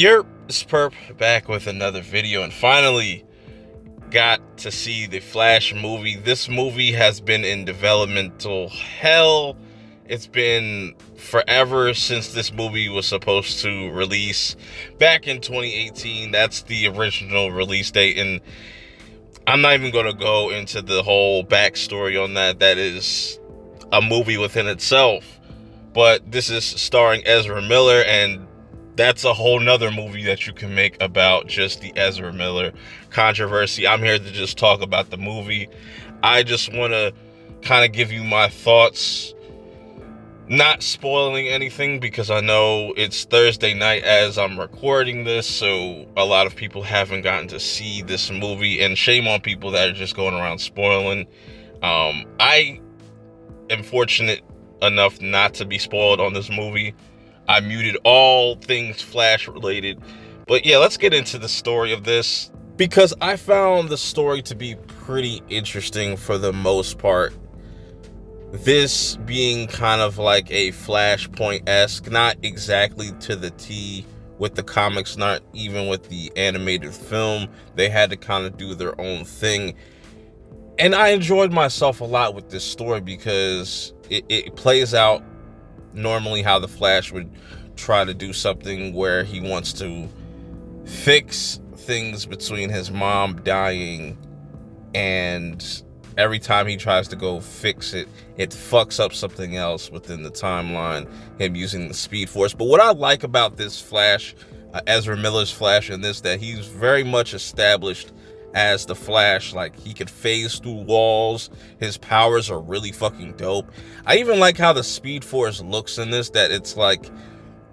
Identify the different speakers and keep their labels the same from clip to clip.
Speaker 1: You're Superp back with another video, and finally got to see the Flash movie. This movie has been in developmental hell. It's been forever since this movie was supposed to release back in 2018. That's the original release date, and I'm not even going to go into the whole backstory on that. That is a movie within itself. But this is starring Ezra Miller, and that's a whole nother movie that you can make about just the Ezra Miller controversy. I'm here to just talk about the movie. I just want to kind of give you my thoughts, not spoiling anything, because I know it's Thursday night as I'm recording this, so a lot of people haven't gotten to see this movie, and shame on people that are just going around spoiling. I am fortunate enough not to be spoiled on this movie. I muted all things Flash related. But yeah, let's get into the story of this, because I found the story to be pretty interesting for the most part. This being kind of like a Flashpoint-esque, not exactly to the T with the comics, not even with the animated film. They had to kind of do their own thing. And I enjoyed myself a lot with this story because it plays out normally how the Flash would try to do something where he wants to fix things between his mom dying, and every time he tries to go fix it, it fucks up something else within the timeline, him using the Speed Force. But what I like about this Flash, Ezra Miller's Flash in this, that he's very much established as the Flash. Like, he could phase through walls. His powers are really fucking dope. I even like how the Speed Force looks in this, that it's like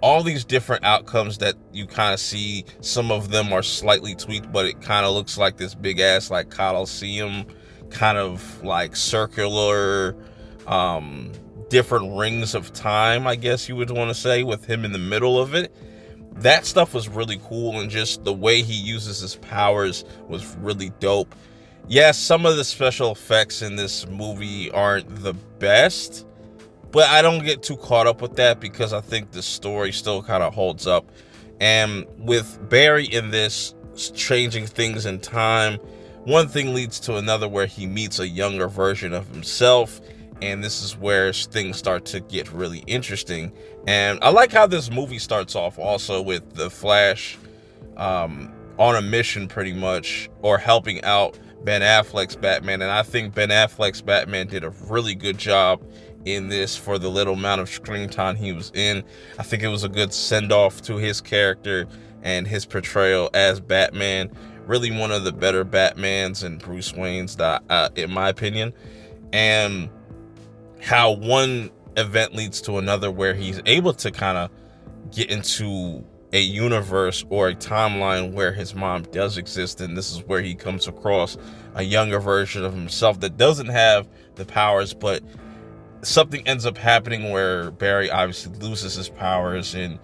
Speaker 1: all these different outcomes that you kind of see. Some of them are slightly tweaked, but it kind of looks like this big ass like Coliseum, kind of like circular, different rings of time, I guess you would want to say, with him in the middle of it. That stuff was really cool, and just the way he uses his powers was really dope. Yes, some of the special effects in this movie aren't the best, but I don't get too caught up with that because I think the story still kind of holds up. And with Barry in this changing things in time, one thing leads to another where he meets a younger version of himself, and this is where things start to get really interesting. And I like how this movie starts off also with the Flash on a mission, pretty much, or helping out Ben Affleck's Batman. And I think Ben Affleck's Batman did a really good job in this for the little amount of screen time he was in. I think it was a good send-off to his character and his portrayal as Batman. Really one of the better Batmans and Bruce Wayne's, in my opinion. And how one event leads to another where he's able to kind of get into a universe or a timeline where his mom does exist, and this is where he comes across a younger version of himself that doesn't have the powers, but something ends up happening where Barry obviously loses his powers and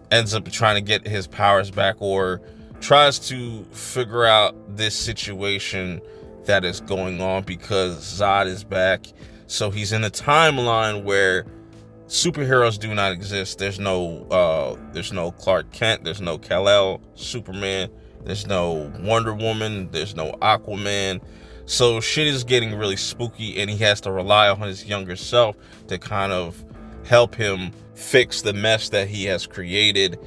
Speaker 1: ends up trying to get his powers back, or tries to figure out this situation that is going on because Zod is back. So he's in a timeline where superheroes do not exist. There's no Clark Kent, there's no Kal-El Superman, there's no Wonder Woman, there's no Aquaman. So shit is getting really spooky, and he has to rely on his younger self to kind of help him fix the mess that he has created.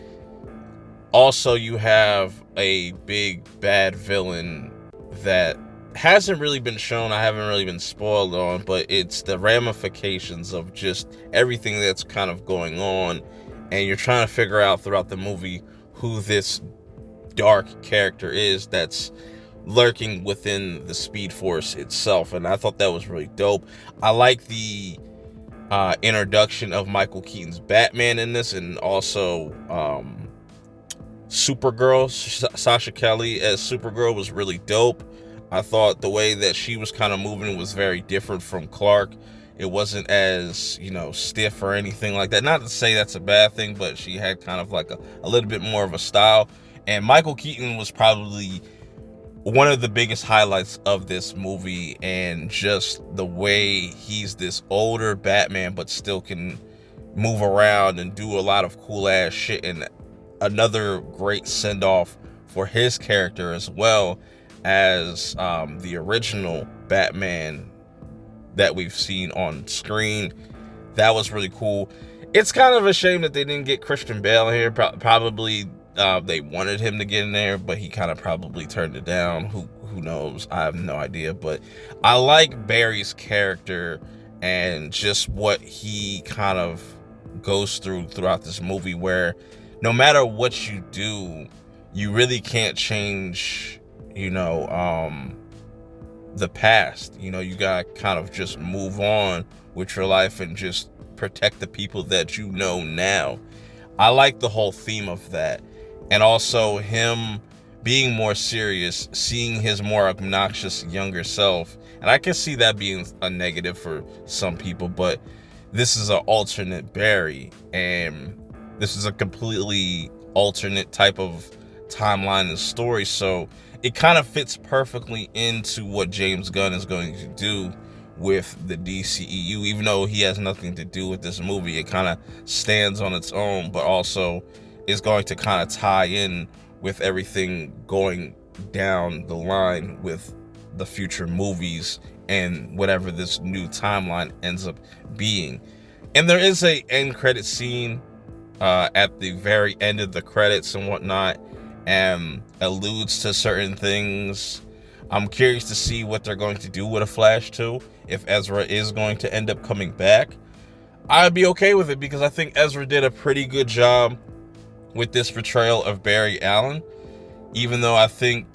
Speaker 1: Also, you have a big bad villain that hasn't really been shown, I haven't really been spoiled on, but it's the ramifications of just everything that's kind of going on, and you're trying to figure out throughout the movie who this dark character is that's lurking within the Speed Force itself. And I thought that was really dope. I like the introduction of Michael Keaton's Batman in this, and also Supergirl, Sasha Kelly as Supergirl was really dope. I thought the way that she was kind of moving was very different from Clark. It wasn't as, stiff or anything like that. Not to say that's a bad thing, but she had kind of like a little bit more of a style. And Michael Keaton was probably one of the biggest highlights of this movie, and just the way he's this older Batman but still can move around and do a lot of cool ass shit. And another great send-off for his character, as well as the original Batman that we've seen on screen. That was really cool. It's kind of a shame that they didn't get Christian Bale here. Probably they wanted him to get in there, but he kind of probably turned it down. Who knows? I have no idea. But I like Barry's character and just what he kind of goes throughout this movie, where no matter what you do, you really can't change, the past. You gotta kind of just move on with your life and just protect the people that you know now. I like the whole theme of that, and also him being more serious, seeing his more obnoxious younger self. And I can see that being a negative for some people, but this is an alternate Barry, and this is a completely alternate type of timeline and story, so it kind of fits perfectly into what James Gunn is going to do with the DCEU. Even though he has nothing to do with this movie, it kind of stands on its own, but also is going to kind of tie in with everything going down the line with the future movies and whatever this new timeline ends up being. And there is a end credit scene at the very end of the credits and whatnot, and alludes to certain things. I'm curious to see what they're going to do with a Flash 2. If Ezra is going to end up coming back, I'd be okay with it, because I think Ezra did a pretty good job with this portrayal of Barry Allen, even though I think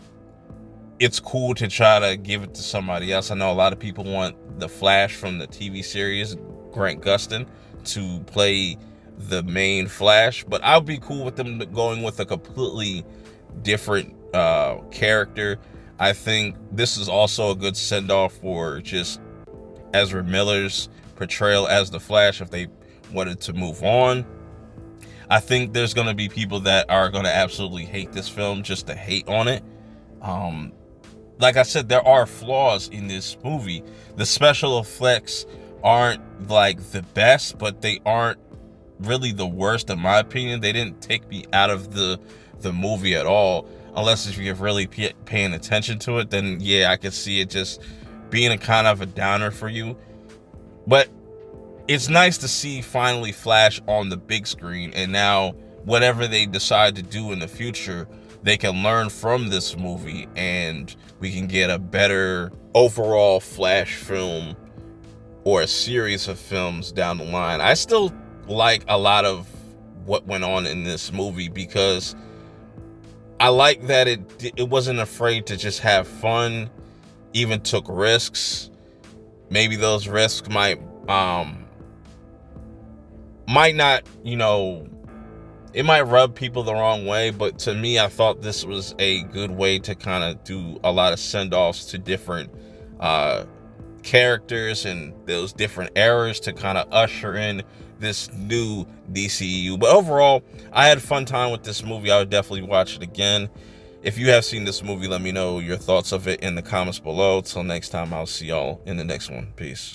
Speaker 1: it's cool to try to give it to somebody else. I know a lot of people want the Flash from the TV series, Grant Gustin, to play the main Flash, but I'll be cool with them going with a completely different character. I think this is also a good send-off for just Ezra Miller's portrayal as the Flash if they wanted to move on. I think there's going to be people that are going to absolutely hate this film just to hate on it. Like I said, there are flaws in this movie. The special effects aren't like the best, but they aren't really the worst in my opinion. They didn't take me out of the movie at all, unless if you're really paying attention to it, then yeah, I could see it just being a kind of a downer for you. But it's nice to see finally Flash on the big screen, and now whatever they decide to do in the future, they can learn from this movie and we can get a better overall Flash film or a series of films down the line. I still like a lot of what went on in this movie, because I like that it wasn't afraid to just have fun, even took risks. Maybe those risks might not, it might rub people the wrong way, but to me, I thought this was a good way to kind of do a lot of send-offs to different characters and those different eras to kind of usher in this new DCEU. But overall, I had a fun time with this movie. I would definitely watch it again. If you have seen this movie, let me know your thoughts of it in the comments below. Till next time, I'll see y'all in the next one. Peace.